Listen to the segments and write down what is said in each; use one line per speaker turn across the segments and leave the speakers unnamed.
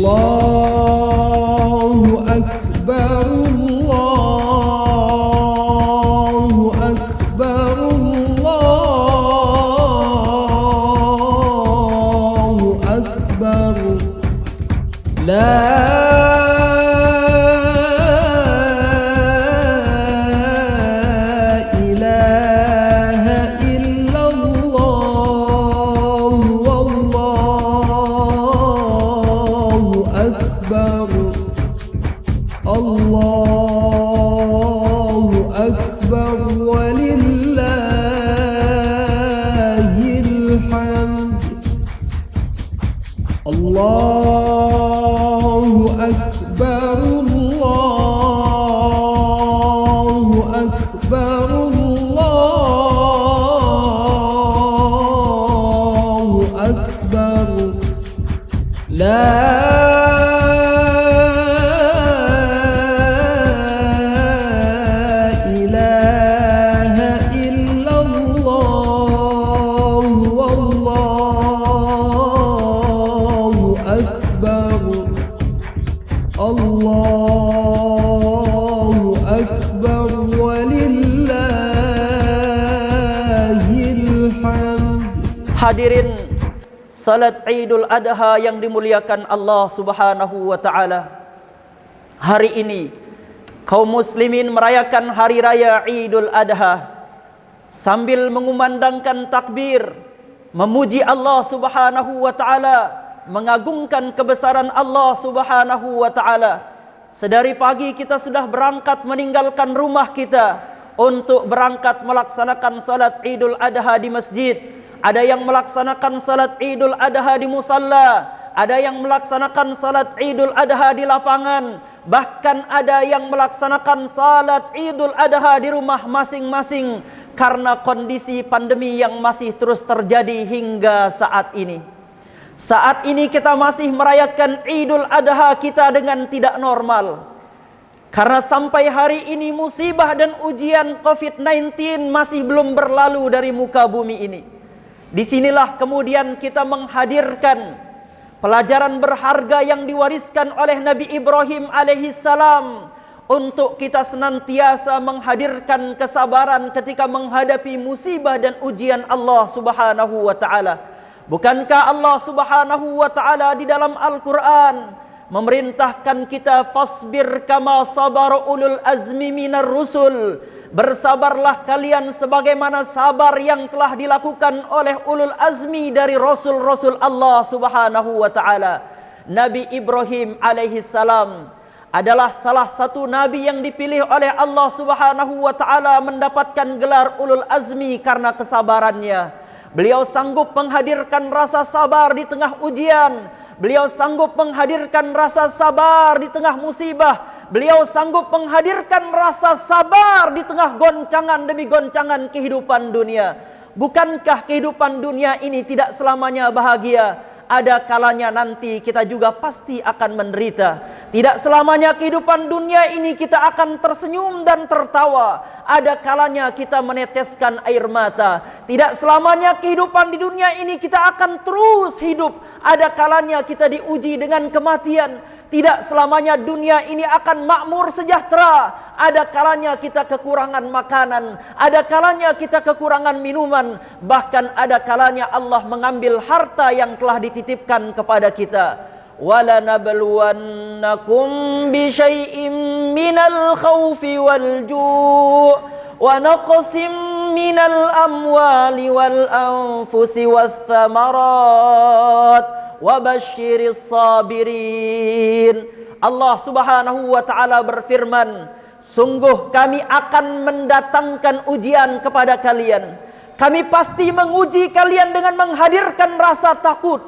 Allahu Akbar, Allahu Akbar, Allahu Akbar. La Allahu Akbar walillahil hamd. Allahu Akbar, Allahu Akbar, Allahu Akbar. La Allahu Akbar walillahil hamd.
Hadirin salat Idul Adha yang dimuliakan Allah Subhanahu wa taala. Hari ini kaum muslimin merayakan hari raya Idul Adha sambil mengumandangkan takbir, memuji Allah Subhanahu wa taala, mengagungkan kebesaran Allah Subhanahu wa taala. Sedari pagi kita sudah berangkat meninggalkan rumah kita untuk berangkat melaksanakan salat Idul Adha di masjid. Ada yang melaksanakan salat Idul Adha di musalla, ada yang melaksanakan salat Idul Adha di lapangan, bahkan ada yang melaksanakan salat Idul Adha di rumah masing-masing karena kondisi pandemi yang masih terus terjadi hingga saat ini. Saat ini kita masih merayakan Idul Adha kita dengan tidak normal. Karena sampai hari ini musibah dan ujian COVID-19 masih belum berlalu dari muka bumi ini. Disinilah kemudian kita menghadirkan pelajaran berharga yang diwariskan oleh Nabi Ibrahim alaihissalam untuk kita senantiasa menghadirkan kesabaran ketika menghadapi musibah dan ujian Allah Subhanahu wa taala. Bukankah Allah Subhanahu wa taala di dalam Al-Qur'an memerintahkan kita fasbir kama sabar ulul azmi minar rusul, bersabarlah kalian sebagaimana sabar yang telah dilakukan oleh ulul azmi dari rasul-rasul Allah Subhanahu wa taala. Nabi Ibrahim alaihissalam adalah salah satu nabi yang dipilih oleh Allah Subhanahu wa taala mendapatkan gelar ulul azmi karena kesabarannya. Beliau sanggup menghadirkan rasa sabar di tengah ujian. Beliau sanggup menghadirkan rasa sabar di tengah musibah. Beliau sanggup menghadirkan rasa sabar di tengah goncangan demi goncangan kehidupan dunia. Bukankah kehidupan dunia ini tidak selamanya bahagia? Ada kalanya nanti kita juga pasti akan menderita. Tidak selamanya kehidupan dunia ini kita akan tersenyum dan tertawa. Ada kalanya kita meneteskan air mata. Tidak selamanya kehidupan di dunia ini kita akan terus hidup. Ada kalanya kita diuji dengan kematian. Tidak selamanya dunia ini akan makmur sejahtera. Ada kalanya kita kekurangan makanan, ada kalanya kita kekurangan minuman, bahkan ada kalanya Allah mengambil harta yang telah dititipkan kepada kita. Wala nabluwannakum bi syai'im minal khaufi wal ju' wa naqsim minal amwali wal anfusi wath thamarat wa basyiris sabirin. Allah Subhanahu wa taala berfirman, sungguh kami akan mendatangkan ujian kepada kalian. Kami pasti menguji kalian dengan menghadirkan rasa takut.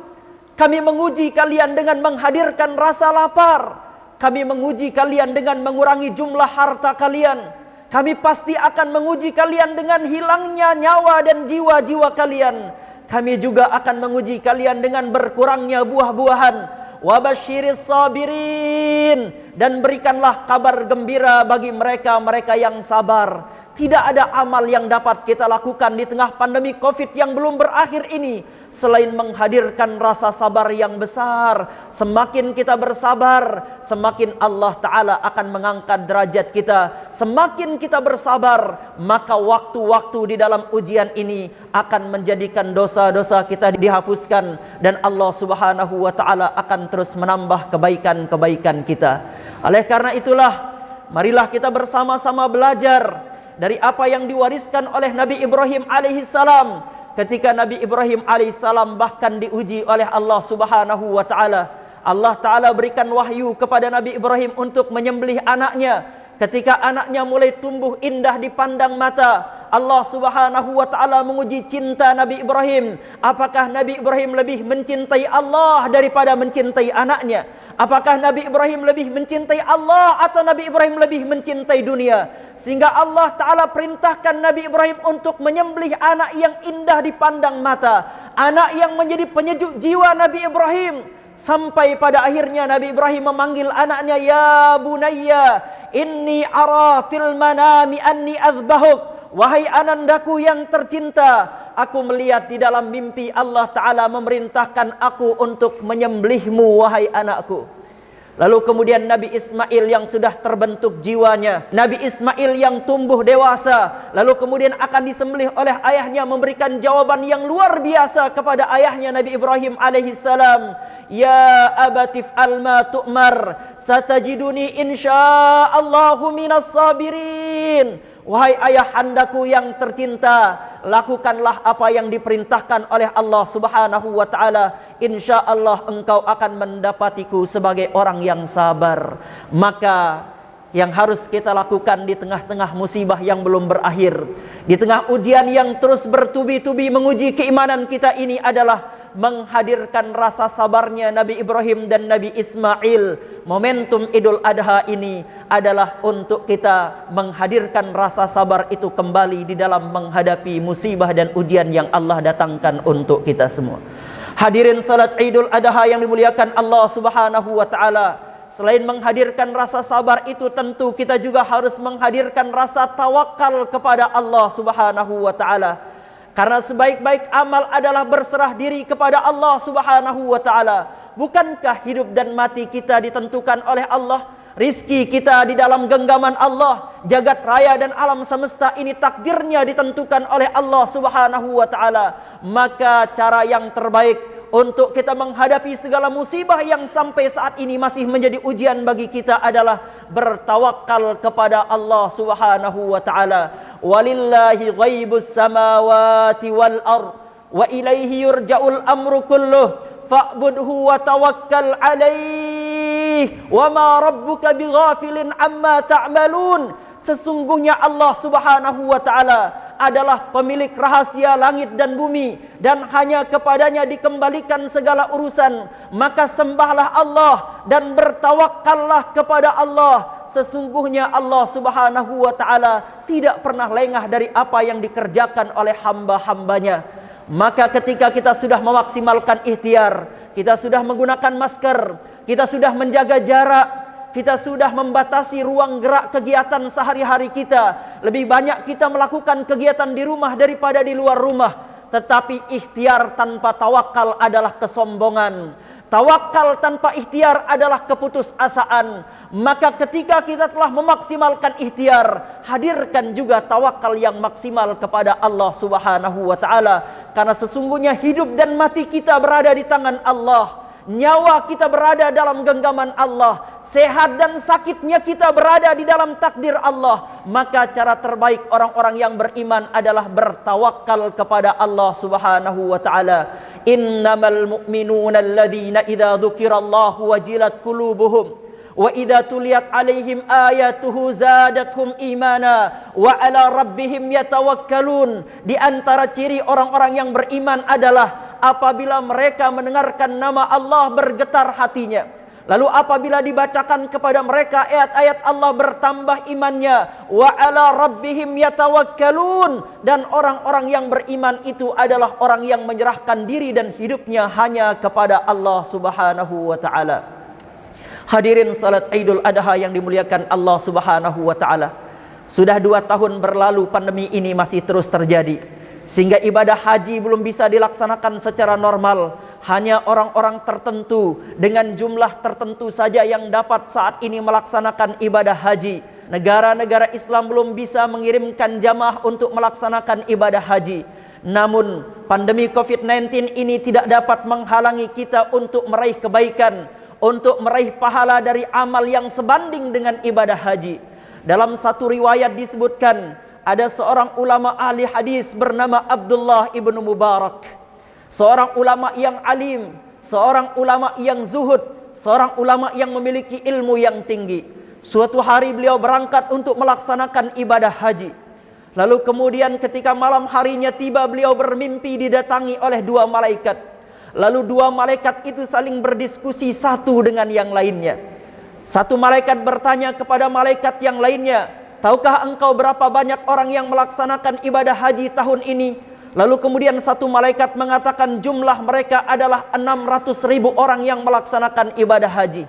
Kami menguji kalian dengan menghadirkan rasa lapar. Kami menguji kalian dengan mengurangi jumlah harta kalian. Kami pasti akan menguji kalian dengan hilangnya nyawa dan jiwa-jiwa kalian. Kami juga akan menguji kalian dengan berkurangnya buah-buahan. Wabasyiris sabirin, dan berikanlah kabar gembira bagi mereka-mereka yang sabar. Tidak ada amal yang dapat kita lakukan di tengah pandemi Covid yang belum berakhir ini selain menghadirkan rasa sabar yang besar. Semakin kita bersabar, semakin Allah Ta'ala akan mengangkat derajat kita. Semakin kita bersabar, maka waktu-waktu di dalam ujian ini akan menjadikan dosa-dosa kita dihapuskan, dan Allah Subhanahu wa Ta'ala akan terus menambah kebaikan-kebaikan kita. Oleh karena itulah, marilah kita bersama-sama belajar dari apa yang diwariskan oleh Nabi Ibrahim alaihissalam. Ketika Nabi Ibrahim alaihissalam bahkan diuji oleh Allah Subhanahu wa Ta'ala. Allah Ta'ala berikan wahyu kepada Nabi Ibrahim untuk menyembelih anaknya. Ketika anaknya mulai tumbuh indah dipandang mata, Allah Subhanahu wa Ta'ala menguji cinta Nabi Ibrahim. Apakah Nabi Ibrahim lebih mencintai Allah daripada mencintai anaknya? Apakah Nabi Ibrahim lebih mencintai Allah atau Nabi Ibrahim lebih mencintai dunia? Sehingga Allah Ta'ala perintahkan Nabi Ibrahim untuk menyembelih anak yang indah dipandang mata, anak yang menjadi penyejuk jiwa Nabi Ibrahim. Sampai pada akhirnya Nabi Ibrahim memanggil anaknya, "Ya bunayya, inni ara fil manami anni azbahuk." Wahai anandaku yang tercinta, aku melihat di dalam mimpi Allah Ta'ala memerintahkan aku untuk menyembelihmu, wahai anakku. Lalu kemudian Nabi Ismail yang sudah terbentuk jiwanya, Nabi Ismail yang tumbuh dewasa, lalu kemudian akan disembelih oleh ayahnya, memberikan jawaban yang luar biasa kepada ayahnya Nabi Ibrahim alaihissalam. "Ya abatif alma tu'mar, satajiduni insya'allahu minas sabirin." Wahai ayahandaku yang tercinta, lakukanlah apa yang diperintahkan oleh Allah Subhanahu wa Ta'ala. InsyaAllah engkau akan mendapatiku sebagai orang yang sabar. Maka yang harus kita lakukan di tengah-tengah musibah yang belum berakhir, di tengah ujian yang terus bertubi-tubi menguji keimanan kita ini adalah menghadirkan rasa sabarnya Nabi Ibrahim dan Nabi Ismail. Momentum Idul Adha ini adalah untuk kita menghadirkan rasa sabar itu kembali di dalam menghadapi musibah dan ujian yang Allah datangkan untuk kita semua. Hadirin salat Idul Adha yang dimuliakan Allah Subhanahu wa Ta'ala, selain menghadirkan rasa sabar itu, tentu kita juga harus menghadirkan rasa tawakal kepada Allah Subhanahu wa Ta'ala. Karena sebaik-baik amal adalah berserah diri kepada Allah Subhanahu wa Ta'ala. Bukankah hidup dan mati kita ditentukan oleh Allah? Rizki kita di dalam genggaman Allah. Jagat raya dan alam semesta ini takdirnya ditentukan oleh Allah Subhanahu wa Ta'ala. Maka cara yang terbaik untuk kita menghadapi segala musibah yang sampai saat ini masih menjadi ujian bagi kita adalah bertawakal kepada Allah Subhanahu wa Ta'ala. Walillahi ghaibus samawati wal ard wa ilaihi yurja'ul amru kulluh fa'budhu wa tawakkal alaih wa ma rabbuka bighafilin amma ta'malun. Sesungguhnya Allah Subhanahu wa Ta'ala adalah pemilik rahasia langit dan bumi, dan hanya kepadanya dikembalikan segala urusan. Maka sembahlah Allah dan bertawakallah kepada Allah. Sesungguhnya Allah Subhanahu wa Ta'ala tidak pernah lengah dari apa yang dikerjakan oleh hamba-hambanya. Maka ketika kita sudah memaksimalkan ikhtiar, kita sudah menggunakan masker, kita sudah menjaga jarak, kita sudah membatasi ruang gerak kegiatan sehari-hari kita, lebih banyak kita melakukan kegiatan di rumah daripada di luar rumah. Tetapi ikhtiar tanpa tawakal adalah kesombongan. Tawakal tanpa ikhtiar adalah keputusasaan. Maka ketika kita telah memaksimalkan ikhtiar, hadirkan juga tawakal yang maksimal kepada Allah Subhanahu wa Ta'ala. Karena sesungguhnya hidup dan mati kita berada di tangan Allah. Nyawa kita berada dalam genggaman Allah. Sehat dan sakitnya kita berada di dalam takdir Allah. Maka cara terbaik orang-orang yang beriman adalah bertawakal kepada Allah Subhanahu wa Ta'ala. Innamal mu'minuna alladhina idza dzukirallahu wajilat qulubuhum wa idza tuliyat alaihim ayatuhu zadatuhum imana wa ala rabbihim yatawakkalun. Di antara ciri orang-orang yang beriman adalah apabila mereka mendengarkan nama Allah bergetar hatinya. Lalu apabila dibacakan kepada mereka ayat-ayat Allah bertambah imannya. Wa ala rabbihim yatawakkalun. Dan orang-orang yang beriman itu adalah orang yang menyerahkan diri dan hidupnya hanya kepada Allah Subhanahu wa Ta'ala. Hadirin salat Idul Adha yang dimuliakan Allah Subhanahu wa Ta'ala, Sudah 2 tahun berlalu pandemi ini masih terus terjadi, sehingga ibadah haji belum bisa dilaksanakan secara normal. Hanya orang-orang tertentu dengan jumlah tertentu saja yang dapat saat ini melaksanakan ibadah haji. Negara-negara Islam belum bisa mengirimkan jamaah untuk melaksanakan ibadah haji. Namun pandemi COVID-19 ini tidak dapat menghalangi kita untuk meraih kebaikan, untuk meraih pahala dari amal yang sebanding dengan ibadah haji. Dalam satu riwayat disebutkan, ada seorang ulama ahli hadis bernama Abdullah ibnu Mubarak, seorang ulama yang alim, seorang ulama yang zuhud, seorang ulama yang memiliki ilmu yang tinggi. Suatu hari beliau berangkat untuk melaksanakan ibadah haji. Lalu kemudian ketika malam harinya tiba, beliau bermimpi didatangi oleh 2 malaikat. Lalu 2 malaikat itu saling berdiskusi satu dengan yang lainnya. Satu malaikat bertanya kepada malaikat yang lainnya, tahukah engkau berapa banyak orang yang melaksanakan ibadah haji tahun ini? Lalu kemudian satu malaikat mengatakan jumlah mereka adalah 600.000 orang yang melaksanakan ibadah haji.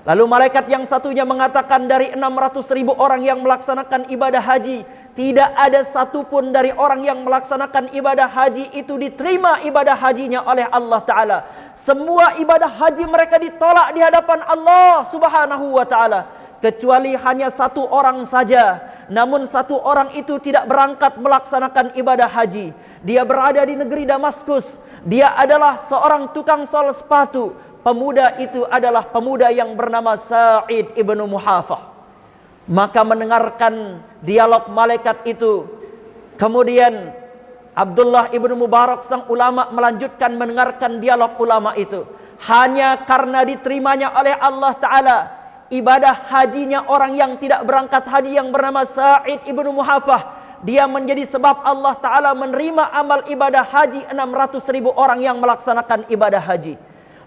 Lalu malaikat yang satunya mengatakan dari 600.000 orang yang melaksanakan ibadah haji, tidak ada satupun dari orang yang melaksanakan ibadah haji itu diterima ibadah hajinya oleh Allah Ta'ala. Semua ibadah haji mereka ditolak di hadapan Allah Subhanahu wa Ta'ala, kecuali hanya 1 orang saja. Namun 1 orang itu tidak berangkat melaksanakan ibadah haji. Dia berada di negeri Damaskus. Dia adalah seorang tukang sol sepatu. Pemuda itu adalah pemuda yang bernama Sa'id ibnu Muhafah. Maka mendengarkan dialog malaikat itu, kemudian Abdullah ibnu Mubarak sang ulama melanjutkan mendengarkan dialog ulama itu. Hanya karena diterimanya oleh Allah Ta'ala ibadah hajinya orang yang tidak berangkat haji yang bernama Sa'id ibnu Muhafah, dia menjadi sebab Allah Ta'ala menerima amal ibadah haji 600.000 orang yang melaksanakan ibadah haji.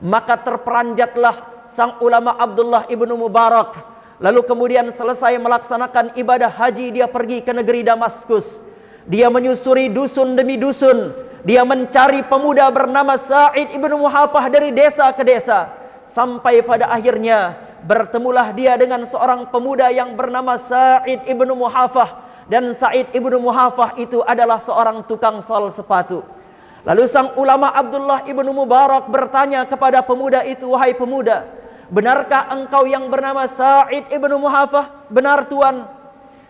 Maka terperanjatlah sang ulama Abdullah ibnu Mubarak. Lalu kemudian selesai melaksanakan ibadah haji, dia pergi ke negeri Damaskus. Dia menyusuri dusun demi dusun. Dia mencari pemuda bernama Sa'id ibnu Muhafah dari desa ke desa. Sampai pada akhirnya bertemulah dia dengan seorang pemuda yang bernama Sa'id ibnu Muhafah. Dan Sa'id ibnu Muhafah itu adalah seorang tukang sol sepatu. Lalu sang ulama Abdullah ibnu Mubarak bertanya kepada pemuda itu, wahai pemuda, benarkah engkau yang bernama Sa'id ibnu Muhafah? Benar Tuan,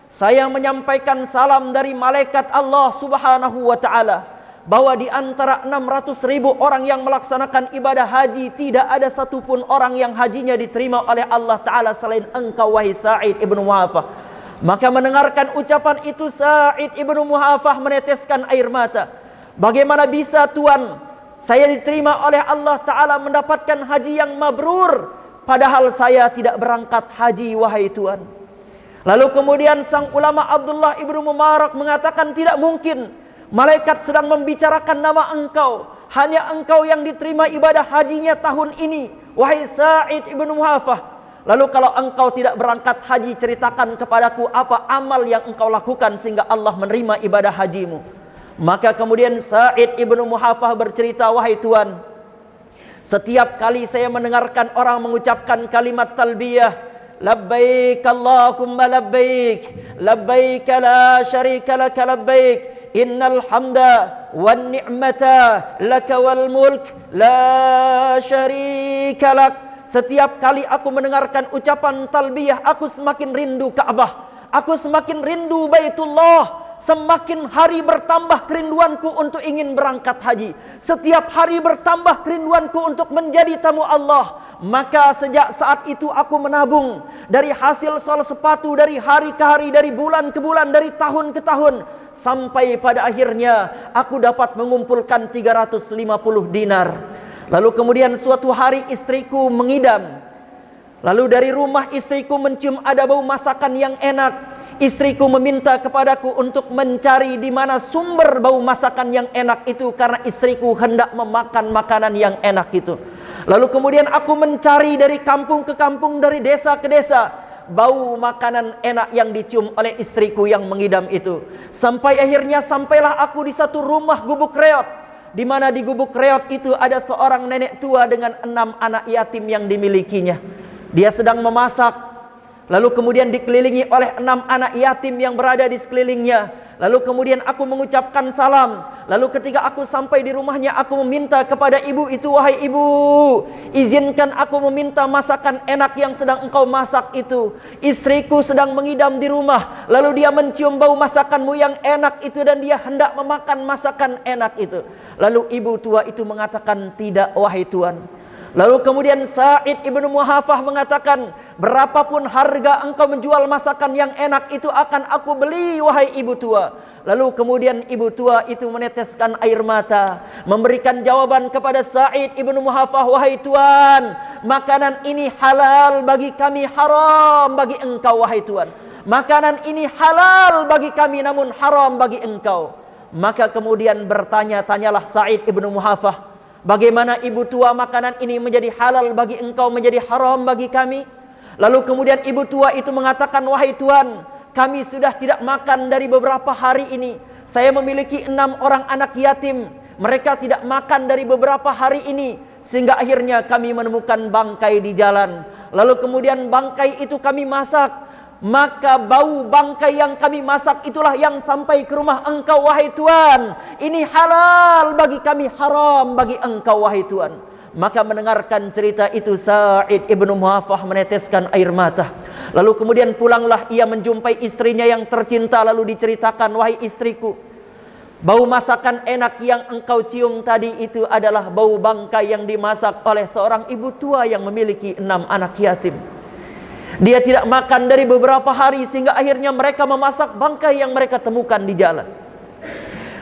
saya menyampaikan salam dari malaikat Allah Subhanahu wa Ta'ala, bahwa di antara 600.000 orang yang melaksanakan ibadah haji, tidak ada satupun orang yang hajinya diterima oleh Allah Ta'ala selain engkau wahai Sa'id ibnu Muhafah. Maka mendengarkan ucapan itu, Sa'id ibnu Muhafah meneteskan air mata. Bagaimana bisa Tuan, saya diterima oleh Allah Ta'ala mendapatkan haji yang mabrur, padahal saya tidak berangkat haji wahai Tuan. Lalu kemudian sang ulama Abdullah ibnu Mubarak mengatakan, tidak mungkin, malaikat sedang membicarakan nama engkau. Hanya engkau yang diterima ibadah hajinya tahun ini, wahai Sa'id ibnu Muhafah. Lalu kalau engkau tidak berangkat haji, ceritakan kepadaku apa amal yang engkau lakukan sehingga Allah menerima ibadah hajimu. Maka kemudian Sa'id ibnu Muhafah bercerita, wahai Tuan, setiap kali saya mendengarkan orang mengucapkan kalimat talbiyah, labbaik Allahumma labbaik, labbaik la syarika laka labbaik, innal hamda wan ni'mata laka wal mulk la syarika lak. Setiap kali aku mendengarkan ucapan talbiyah, aku semakin rindu Ka'bah, aku semakin rindu Baitullah. Semakin hari bertambah kerinduanku untuk ingin berangkat haji. Setiap hari bertambah kerinduanku untuk menjadi tamu Allah. Maka sejak saat itu aku menabung dari hasil sol sepatu, dari hari ke hari, dari bulan ke bulan, dari tahun ke tahun, sampai pada akhirnya aku dapat mengumpulkan 350 dinar. Lalu kemudian suatu hari istriku mengidam. Lalu dari rumah istriku mencium ada bau masakan yang enak. Istriku meminta kepadaku untuk mencari di mana sumber bau masakan yang enak itu, karena istriku hendak memakan makanan yang enak itu. Lalu kemudian aku mencari dari kampung ke kampung, dari desa ke desa, bau makanan enak yang dicium oleh istriku yang mengidam itu. Sampai akhirnya sampailah aku di satu rumah gubuk reot, di mana di gubuk reot itu ada seorang nenek tua dengan 6 anak yatim yang dimilikinya. Dia sedang memasak. Lalu kemudian dikelilingi oleh 6 anak yatim yang berada di sekelilingnya. Lalu kemudian aku mengucapkan salam. Lalu ketika aku sampai di rumahnya, aku meminta kepada ibu itu, wahai ibu, izinkan aku meminta masakan enak yang sedang engkau masak itu. Istriku sedang mengidam di rumah. Lalu dia mencium bau masakanmu yang enak itu dan dia hendak memakan masakan enak itu. Lalu ibu tua itu mengatakan, tidak wahai tuan. Lalu kemudian Sa'id ibnu Muhafah mengatakan, berapapun harga engkau menjual masakan yang enak itu akan aku beli wahai ibu tua. Lalu kemudian ibu tua itu meneteskan air mata, memberikan jawaban kepada Sa'id ibnu Muhafah, wahai tuan, makanan ini halal bagi kami, haram bagi engkau wahai tuan. Makanan ini halal bagi kami namun haram bagi engkau. Maka kemudian bertanya-tanyalah Sa'id ibnu Muhafah, bagaimana ibu tua makanan ini menjadi halal bagi engkau, menjadi haram bagi kami? Lalu kemudian ibu tua itu mengatakan, wahai tuan, kami sudah tidak makan dari beberapa hari ini. Saya memiliki 6 orang anak yatim. Mereka tidak makan dari beberapa hari ini. Sehingga akhirnya kami menemukan bangkai di jalan. Lalu kemudian bangkai itu kami masak. Maka bau bangkai yang kami masak itulah yang sampai ke rumah engkau wahai tuan. Ini halal bagi kami, haram bagi engkau wahai tuan. Maka mendengarkan cerita itu Sa'id ibnu Muhafah meneteskan air mata. Lalu kemudian pulanglah ia menjumpai istrinya yang tercinta. Lalu diceritakan, wahai istriku, bau masakan enak yang engkau cium tadi itu adalah bau bangkai yang dimasak oleh seorang ibu tua yang memiliki 6 anak yatim. Dia tidak makan dari beberapa hari sehingga akhirnya mereka memasak bangkai yang mereka temukan di jalan.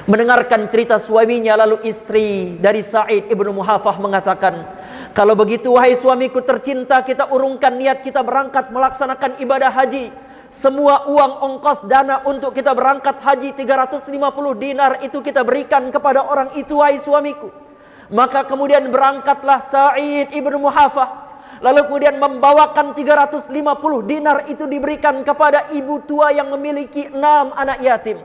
Mendengarkan cerita suaminya, lalu istri dari Sa'id ibnu Muhafah mengatakan, kalau begitu wahai suamiku tercinta, kita urungkan niat kita berangkat melaksanakan ibadah haji. Semua uang ongkos dana untuk kita berangkat haji 350 dinar itu kita berikan kepada orang itu wahai suamiku. Maka kemudian berangkatlah Sa'id ibnu Muhafah. Lalu kemudian membawakan 350 dinar itu diberikan kepada ibu tua yang memiliki 6 anak yatim.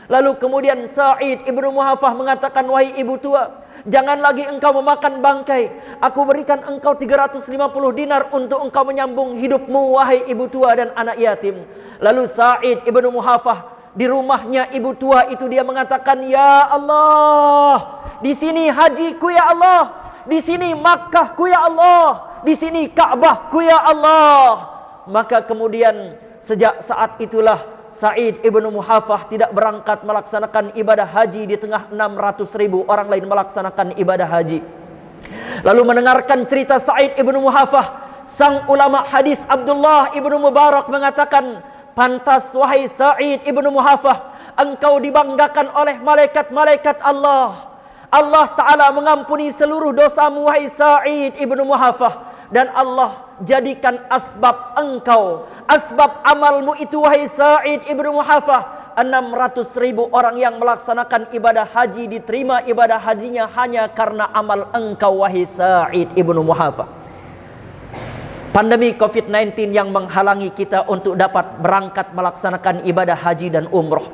Lalu kemudian Sa'id ibnu Muhafah mengatakan, wahai ibu tua, jangan lagi engkau memakan bangkai. Aku berikan engkau 350 dinar untuk engkau menyambung hidupmu wahai ibu tua dan anak yatim. Lalu Sa'id ibnu Muhafah di rumahnya ibu tua itu dia mengatakan, ya Allah, di sini hajiku ya Allah, di sini Makkahku ya Allah, di sini Ka'bahku ya Allah. Maka kemudian sejak saat itulah Sa'id ibnu Muhafah tidak berangkat melaksanakan ibadah haji di tengah 600.000 orang lain melaksanakan ibadah haji. Lalu mendengarkan cerita Sa'id ibnu Muhafah, sang ulama hadis Abdullah ibnu Mubarak mengatakan, pantas wahai Sa'id ibnu Muhafah, engkau dibanggakan oleh malaikat-malaikat Allah. Allah Ta'ala mengampuni seluruh dosamu wahai Sa'id ibnu Muhafah. Dan Allah jadikan asbab engkau, asbab amalmu itu wahai Sa'id ibnu Muhafah, 600.000 orang yang melaksanakan ibadah haji diterima ibadah hajinya hanya karena amal engkau wahai Sa'id ibnu Muhafah. Pandemi COVID-19 yang menghalangi kita untuk dapat berangkat melaksanakan ibadah haji dan umroh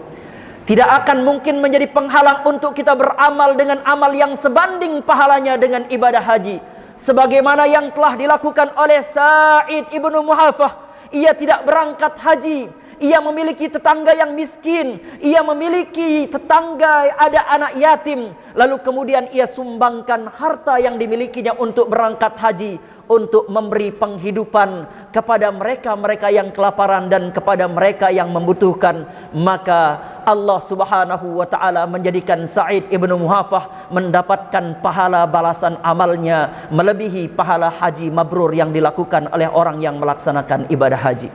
tidak akan mungkin menjadi penghalang untuk kita beramal dengan amal yang sebanding pahalanya dengan ibadah haji. Sebagaimana yang telah dilakukan oleh Sa'id ibnu Muhafah. Ia tidak berangkat haji. Ia memiliki tetangga yang miskin. Ia memiliki tetangga ada anak yatim. Lalu kemudian ia sumbangkan harta yang dimilikinya untuk berangkat haji, untuk memberi penghidupan kepada mereka-mereka yang kelaparan dan kepada mereka yang membutuhkan. Maka Allah Subhanahu wa ta'ala menjadikan Sa'id ibnu Muhafah mendapatkan pahala balasan amalnya melebihi pahala haji mabrur yang dilakukan oleh orang yang melaksanakan ibadah haji.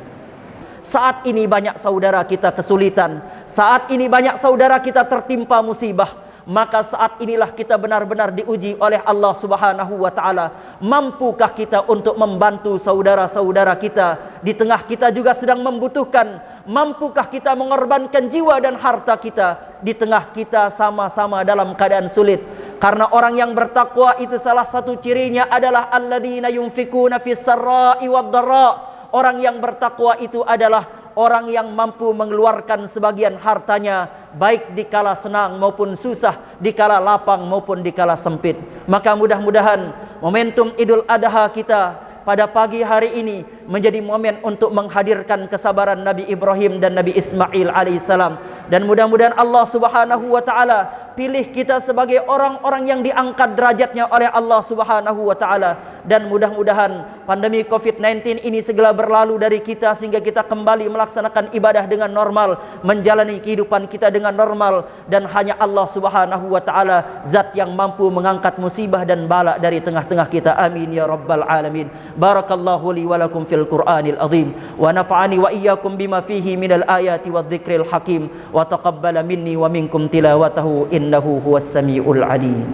Saat ini banyak saudara kita kesulitan, saat ini banyak saudara kita tertimpa musibah. Maka saat inilah kita benar-benar diuji oleh Allah Subhanahu wa ta'ala. Mampukah kita untuk membantu saudara-saudara kita di tengah kita juga sedang membutuhkan? Mampukah kita mengorbankan jiwa dan harta kita di tengah kita sama-sama dalam keadaan sulit? Karena orang yang bertakwa itu salah satu cirinya adalah alladzina yunfikuna fis sarra'i wad dharra. Orang yang bertakwa itu adalah orang yang mampu mengeluarkan sebagian hartanya baik dikala senang maupun susah, dikala lapang maupun dikala sempit. Maka mudah-mudahan momentum Idul Adha kita pada pagi hari ini menjadi momen untuk menghadirkan kesabaran Nabi Ibrahim dan Nabi Ismail alaihissalam. Dan mudah-mudahan Allah Subhanahu wa taala pilih kita sebagai orang-orang yang diangkat derajatnya oleh Allah Subhanahu wa taala, dan mudah-mudahan pandemi Covid-19 ini segera berlalu dari kita sehingga kita kembali melaksanakan ibadah dengan normal, menjalani kehidupan kita dengan normal, dan hanya Allah Subhanahu wa taala zat yang mampu mengangkat musibah dan bala dari tengah-tengah kita. Amin ya rabbal alamin. Barakallahu li wa lakum fil Qur'anil azim wa nafa'ani wa iyyakum bima fihi minal ayati wadh-dhikril hakim wa taqabbala minni wa minkum tilawatahu innahu huwas samiul alim.